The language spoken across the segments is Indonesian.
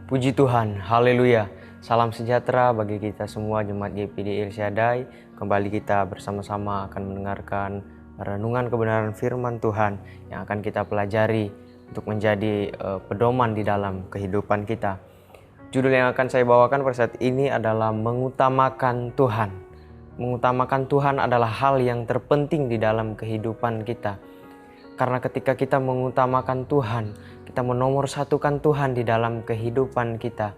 Puji Tuhan, haleluya. Salam sejahtera bagi kita semua Jemaat GPD Irsyadai. Kembali kita bersama-sama akan mendengarkan renungan kebenaran firman Tuhan yang akan kita pelajari untuk menjadi pedoman di dalam kehidupan kita. Judul yang akan saya bawakan pada saat ini adalah mengutamakan Tuhan. Mengutamakan Tuhan adalah hal yang terpenting di dalam kehidupan kita. Karena ketika kita mengutamakan Tuhan, kita menomorsatukan Tuhan di dalam kehidupan kita,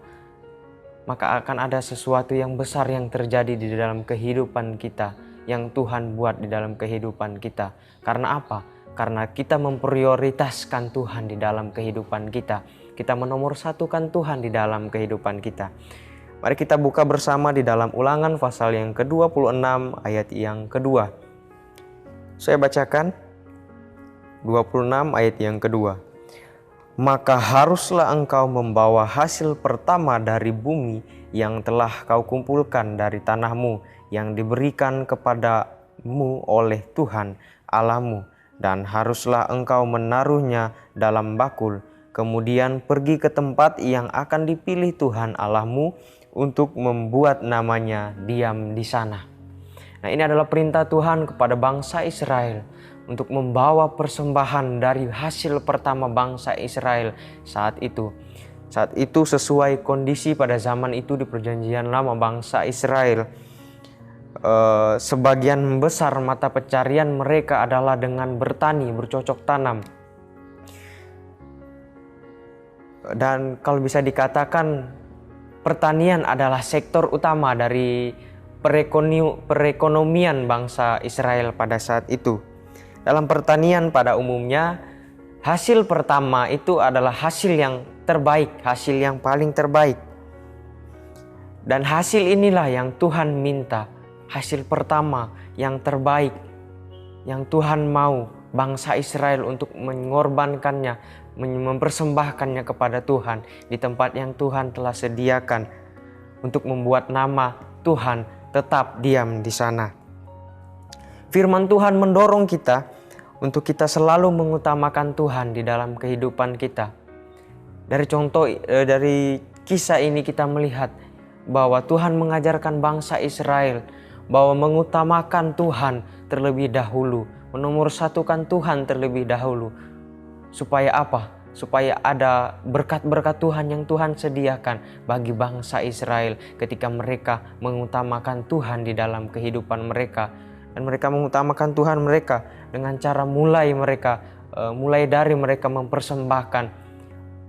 maka akan ada sesuatu yang besar yang terjadi di dalam kehidupan kita, yang Tuhan buat di dalam kehidupan kita. Karena apa? Karena kita memprioritaskan Tuhan di dalam kehidupan kita. Kita menomorsatukan Tuhan di dalam kehidupan kita. Mari kita buka bersama di dalam Ulangan pasal yang ke-26 ayat yang kedua. Saya bacakan 26 ayat yang kedua. Maka haruslah engkau membawa hasil pertama dari bumi yang telah kau kumpulkan dari tanahmu yang diberikan kepadamu oleh Tuhan Allahmu, dan haruslah engkau menaruhnya dalam bakul, kemudian pergi ke tempat yang akan dipilih Tuhan Allahmu untuk membuat namanya diam di sana. Nah, ini adalah perintah Tuhan kepada bangsa Israel untuk membawa persembahan dari hasil pertama bangsa Israel saat itu. Saat itu sesuai kondisi pada zaman itu di perjanjian lama bangsa Israel, sebagian besar mata pencarian mereka adalah dengan bertani, bercocok tanam. Dan kalau bisa dikatakan pertanian adalah sektor utama dari perekonomian bangsa Israel pada saat itu. Dalam pertanian pada umumnya, hasil pertama itu adalah hasil yang terbaik, hasil yang paling terbaik. Dan hasil inilah yang Tuhan minta, hasil pertama yang terbaik, yang Tuhan mau bangsa Israel untuk mengorbankannya, mempersembahkannya kepada Tuhan di tempat yang Tuhan telah sediakan untuk membuat nama Tuhan tetap diam di sana. Firman Tuhan mendorong kita untuk kita selalu mengutamakan Tuhan di dalam kehidupan kita. Dari kisah ini kita melihat bahwa Tuhan mengajarkan bangsa Israel bahwa mengutamakan Tuhan terlebih dahulu, menomorsatukan Tuhan terlebih dahulu. Supaya apa? Supaya ada berkat-berkat Tuhan yang Tuhan sediakan bagi bangsa Israel ketika mereka mengutamakan Tuhan di dalam kehidupan mereka. Dan mereka mengutamakan Tuhan mereka dengan cara mulai dari mereka mempersembahkan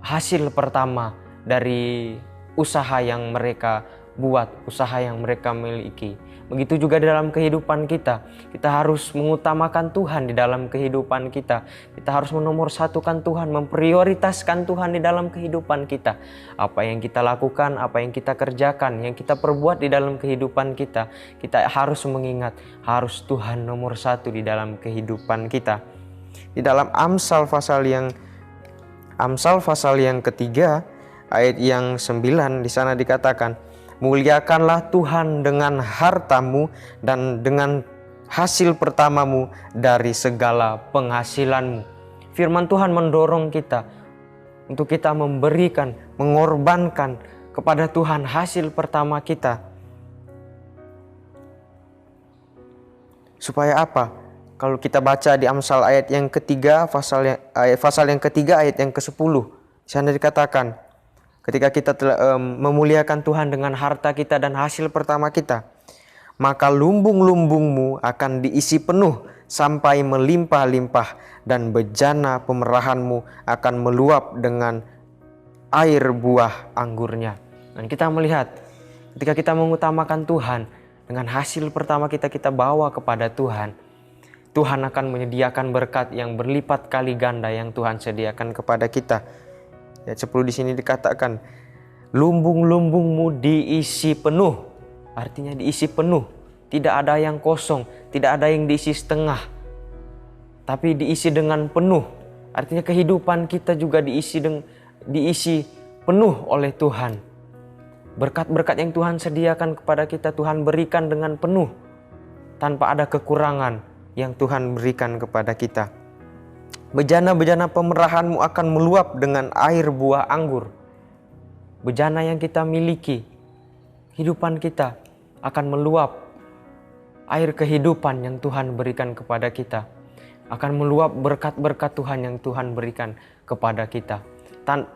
hasil pertama dari usaha yang mereka buat, usaha yang mereka miliki. Begitu juga dalam kehidupan kita. Kita harus mengutamakan Tuhan di dalam kehidupan kita. Kita harus menomorsatukan Tuhan, memprioritaskan Tuhan di dalam kehidupan kita. Apa yang kita lakukan, apa yang kita kerjakan, yang kita perbuat di dalam kehidupan kita, kita harus mengingat, harus Tuhan nomor satu di dalam kehidupan kita. Di dalam Amsal pasal yang ketiga, ayat yang 9, di sana dikatakan, muliakanlah Tuhan dengan hartamu dan dengan hasil pertamamu dari segala penghasilanmu. Firman Tuhan mendorong kita untuk kita memberikan, mengorbankan kepada Tuhan hasil pertama kita. Supaya apa? Kalau kita baca di Amsal ayat yang ketiga, pasal yang ketiga ayat yang ke-10, di sana dikatakan, ketika kita telah memuliakan Tuhan dengan harta kita dan hasil pertama kita, maka lumbung-lumbungmu akan diisi penuh sampai melimpah-limpah, dan bejana pemerahanmu akan meluap dengan air buah anggurnya. Dan kita melihat ketika kita mengutamakan Tuhan dengan hasil pertama kita bawa kepada Tuhan, Tuhan akan menyediakan berkat yang berlipat kali ganda yang Tuhan sediakan kepada kita. Ayat 10 di sini dikatakan, lumbung-lumbungmu diisi penuh. Artinya diisi penuh. Tidak ada yang kosong, tidak ada yang diisi setengah. Tapi diisi dengan penuh. Artinya kehidupan kita juga diisi penuh oleh Tuhan. Berkat-berkat yang Tuhan sediakan kepada kita, Tuhan berikan dengan penuh. Tanpa ada kekurangan yang Tuhan berikan kepada kita. Bejana-bejana pemerahanmu akan meluap dengan air buah anggur. bejana yang kita miliki, kehidupan kita akan meluap air kehidupan yang Tuhan berikan kepada kita. Akan meluap berkat-berkat Tuhan yang Tuhan berikan kepada kita.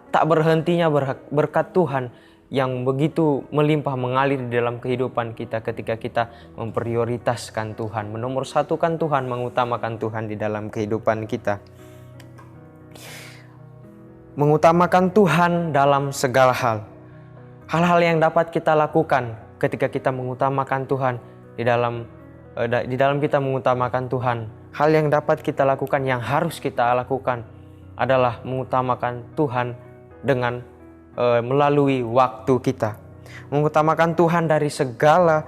Tak berhentinya berkat Tuhan yang begitu melimpah mengalir di dalam kehidupan kita ketika kita memprioritaskan Tuhan, menomorsatukan Tuhan, mengutamakan Tuhan di dalam kehidupan kita. Mengutamakan Tuhan dalam segala hal. Hal-hal yang dapat kita lakukan ketika kita mengutamakan Tuhan di dalam kita mengutamakan Tuhan. Hal yang dapat kita lakukan, yang harus kita lakukan adalah mengutamakan Tuhan dengan melalui waktu kita. Mengutamakan Tuhan dari segala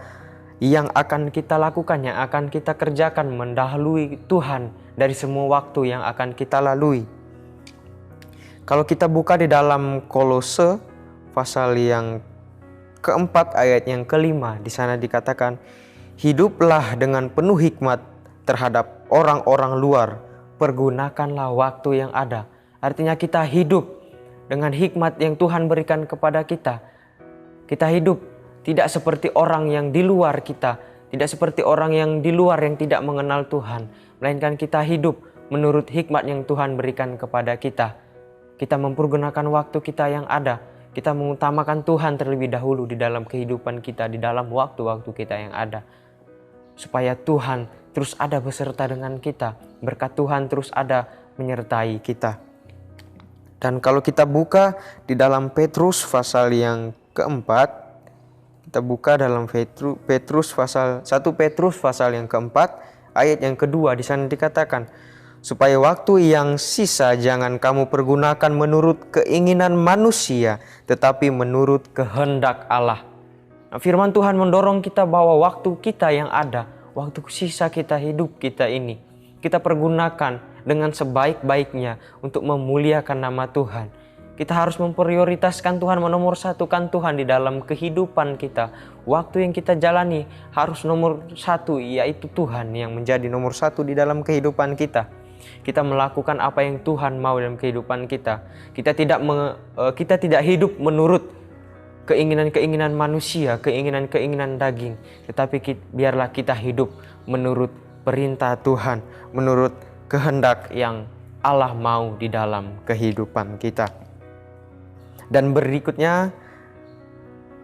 yang akan kita lakukan, yang akan kita kerjakan, mendahului Tuhan dari semua waktu yang akan kita lalui. Kalau kita buka di dalam Kolose pasal yang keempat ayat yang kelima, di sana dikatakan, hiduplah dengan penuh hikmat terhadap orang-orang luar, pergunakanlah waktu yang ada. Artinya kita hidup dengan hikmat yang Tuhan berikan kepada kita. Kita hidup tidak seperti orang yang di luar kita, tidak seperti orang yang di luar yang tidak mengenal Tuhan, melainkan kita hidup menurut hikmat yang Tuhan berikan kepada kita. Kita mempergunakan waktu kita yang ada. Kita mengutamakan Tuhan terlebih dahulu di dalam kehidupan kita, di dalam waktu-waktu kita yang ada. Supaya Tuhan terus ada beserta dengan kita. Berkat Tuhan terus ada menyertai kita. Dan kalau kita buka di dalam Petrus pasal yang keempat, kita buka dalam Petrus pasal 1 Petrus pasal yang keempat, ayat yang kedua, di sana dikatakan, supaya waktu yang sisa jangan kamu pergunakan menurut keinginan manusia, tetapi menurut kehendak Allah. Nah, firman Tuhan mendorong kita bahwa waktu kita yang ada, waktu sisa kita hidup kita ini, kita pergunakan dengan sebaik-baiknya untuk memuliakan nama Tuhan. Kita harus memprioritaskan Tuhan, menomorsatukan Tuhan di dalam kehidupan kita. Waktu yang kita jalani harus nomor satu, yaitu Tuhan yang menjadi nomor satu di dalam kehidupan kita. Kita melakukan apa yang Tuhan mau dalam kehidupan kita. Kita tidak hidup menurut keinginan-keinginan manusia, keinginan-keinginan daging. Tetapi biarlah kita hidup menurut perintah Tuhan, menurut kehendak yang Allah mau di dalam kehidupan kita. Dan berikutnya,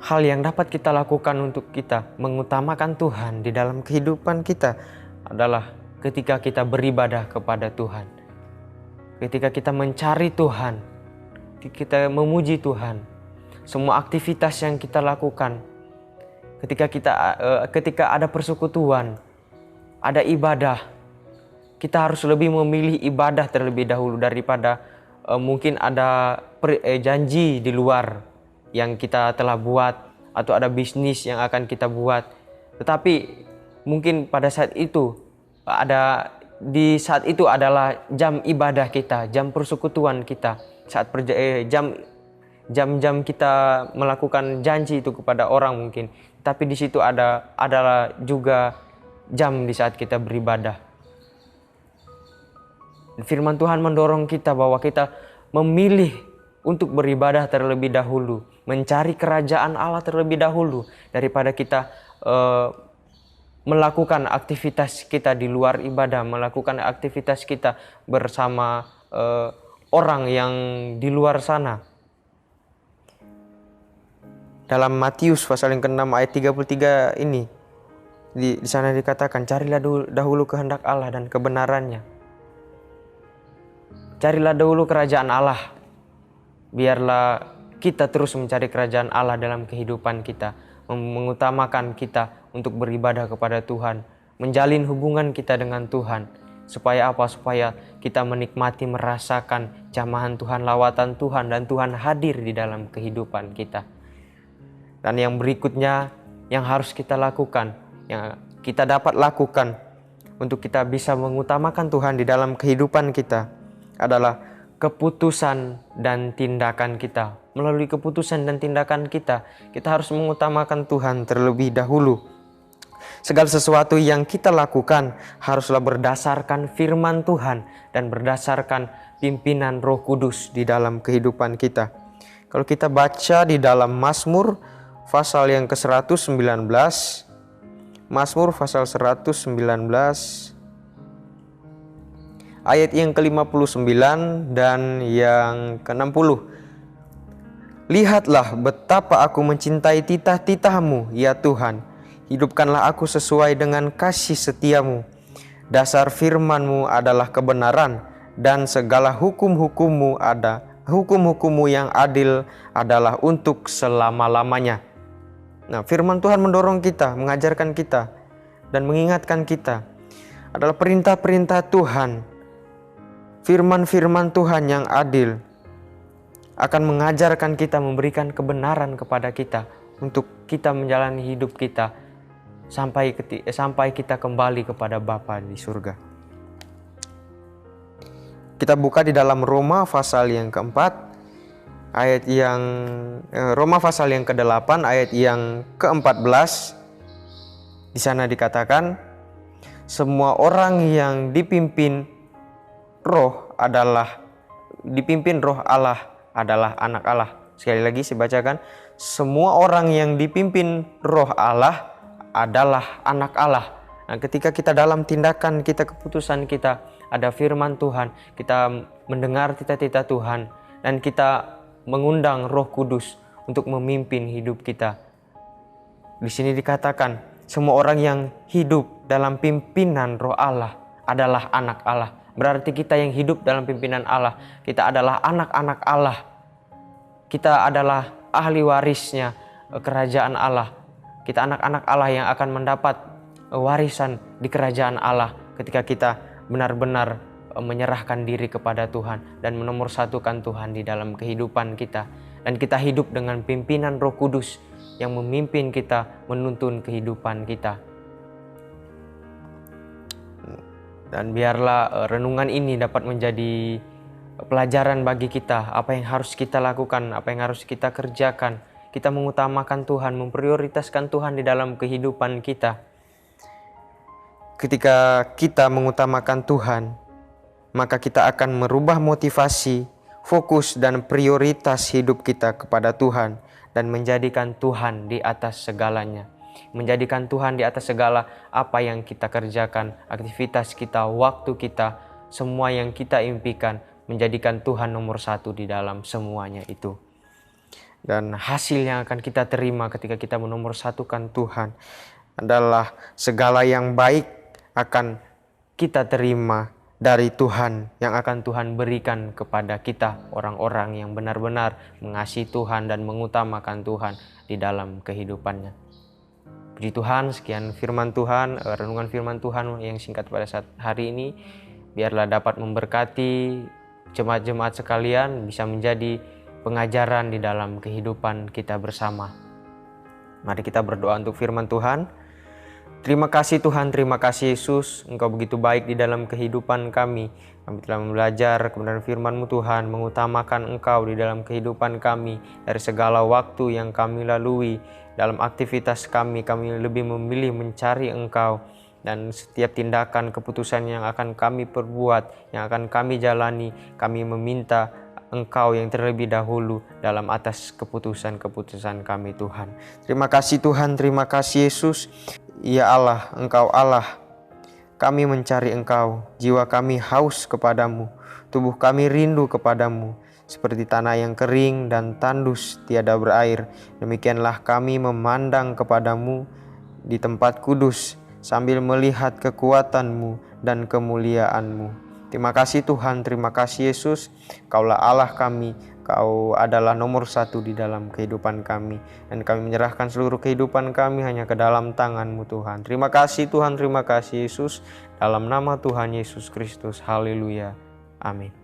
hal yang dapat kita lakukan untuk kita mengutamakan Tuhan di dalam kehidupan kita adalah ketika kita beribadah kepada Tuhan. Ketika kita mencari Tuhan, kita memuji Tuhan. Semua aktivitas yang kita lakukan, ketika ada persekutuan, ada ibadah, kita harus lebih memilih ibadah terlebih dahulu daripada mungkin ada janji di luar yang kita telah buat, atau ada bisnis yang akan kita buat. Tetapi mungkin pada saat itu saat itu adalah jam ibadah kita, jam persekutuan kita, jam-jam kita melakukan janji itu kepada orang mungkin. Tapi di situ adalah juga jam di saat kita beribadah. Firman Tuhan mendorong kita bahwa kita memilih untuk beribadah terlebih dahulu, mencari kerajaan Allah terlebih dahulu, daripada kita melakukan aktivitas kita di luar ibadah, melakukan aktivitas kita bersama orang yang di luar sana. Dalam Matius pasal yang ke-6 ayat 33 ini, di sana dikatakan, carilah dahulu kehendak Allah dan kebenarannya. Carilah dahulu kerajaan Allah. Biarlah kita terus mencari kerajaan Allah dalam kehidupan kita, mengutamakan kita untuk beribadah kepada Tuhan, menjalin hubungan kita dengan Tuhan. Supaya apa? Supaya kita menikmati, merasakan jamahan Tuhan, lawatan Tuhan, dan Tuhan hadir di dalam kehidupan kita. Dan yang berikutnya yang harus kita lakukan, yang kita dapat lakukan untuk kita bisa mengutamakan Tuhan di dalam kehidupan kita adalah keputusan dan tindakan kita. Melalui keputusan dan tindakan kita harus mengutamakan Tuhan terlebih dahulu. Segala sesuatu yang kita lakukan haruslah berdasarkan firman Tuhan dan berdasarkan pimpinan Roh Kudus di dalam kehidupan kita. Kalau kita baca di dalam Mazmur pasal yang ke-119, Mazmur pasal 119 ayat yang ke-59 dan yang ke-60. Lihatlah betapa aku mencintai titah-titah-Mu, ya Tuhan. Hidupkanlah aku sesuai dengan kasih setiamu. Dasar firman-Mu adalah kebenaran, dan segala hukum-hukum-Mu yang adil adalah untuk selama-lamanya. Nah, firman Tuhan mendorong kita, mengajarkan kita, dan mengingatkan kita adalah perintah-perintah Tuhan. Firman-firman Tuhan yang adil akan mengajarkan kita, memberikan kebenaran kepada kita untuk kita menjalani hidup kita sampai kita kembali kepada Bapa di surga. Kita buka di dalam Roma pasal yang keempat, Roma pasal yang ke-8 ayat yang ke-14. Di sana dikatakan, semua orang yang dipimpin roh Allah adalah anak Allah. Sekali lagi saya bacakan, semua orang yang dipimpin roh Allah adalah anak Allah. Nah, ketika kita dalam tindakan kita, keputusan kita, ada firman Tuhan, kita mendengar titah-titah Tuhan, dan kita mengundang Roh Kudus untuk memimpin hidup kita. Di sini dikatakan, semua orang yang hidup dalam pimpinan roh Allah adalah anak Allah. Berarti kita yang hidup dalam pimpinan Allah, kita adalah anak-anak Allah. Kita adalah ahli warisnya kerajaan Allah. Kita anak-anak Allah yang akan mendapat warisan di kerajaan Allah ketika kita benar-benar menyerahkan diri kepada Tuhan dan menomorsatukan Tuhan di dalam kehidupan kita. Dan kita hidup dengan pimpinan Roh Kudus yang memimpin kita, menuntun kehidupan kita. Dan biarlah renungan ini dapat menjadi pelajaran bagi kita, apa yang harus kita lakukan, apa yang harus kita kerjakan. Kita mengutamakan Tuhan, memprioritaskan Tuhan di dalam kehidupan kita. Ketika kita mengutamakan Tuhan, maka kita akan merubah motivasi, fokus, dan prioritas hidup kita kepada Tuhan dan menjadikan Tuhan di atas segalanya. Menjadikan Tuhan di atas segala apa yang kita kerjakan, aktivitas kita, waktu kita, semua yang kita impikan, menjadikan Tuhan nomor satu di dalam semuanya itu. Dan hasil yang akan kita terima ketika kita menomorsatukan Tuhan adalah segala yang baik akan kita terima dari Tuhan, yang akan Tuhan berikan kepada kita, orang-orang yang benar-benar mengasihi Tuhan dan mengutamakan Tuhan di dalam kehidupannya. Puji Tuhan, sekian firman Tuhan, renungan firman Tuhan yang singkat pada saat hari ini. Biarlah dapat memberkati jemaat-jemaat sekalian, bisa menjadi pengajaran di dalam kehidupan kita bersama. Mari kita berdoa untuk firman Tuhan. Terima kasih Tuhan, terima kasih Yesus, Engkau begitu baik di dalam kehidupan kami. Kami telah belajar kebenaran firman-Mu Tuhan, mengutamakan Engkau di dalam kehidupan kami. Dari segala waktu yang kami lalui, dalam aktivitas kami lebih memilih mencari Engkau. Dan setiap tindakan keputusan yang akan kami perbuat, yang akan kami jalani, kami meminta Engkau yang terlebih dahulu dalam atas keputusan-keputusan kami Tuhan. Terima kasih Tuhan, terima kasih Yesus. Ya Allah, Engkau Allah. Kami mencari Engkau, jiwa kami haus kepadamu, tubuh kami rindu kepadamu. Seperti tanah yang kering dan tandus tiada berair, demikianlah kami memandang kepadamu di tempat kudus, sambil melihat kekuatan-Mu dan kemuliaan-Mu. Terima kasih Tuhan, terima kasih Yesus. Kaulah Allah kami, Kau adalah nomor satu di dalam kehidupan kami. Dan kami menyerahkan seluruh kehidupan kami hanya ke dalam tangan-Mu Tuhan. Terima kasih Tuhan, terima kasih Yesus. Dalam nama Tuhan Yesus Kristus, haleluya, amin.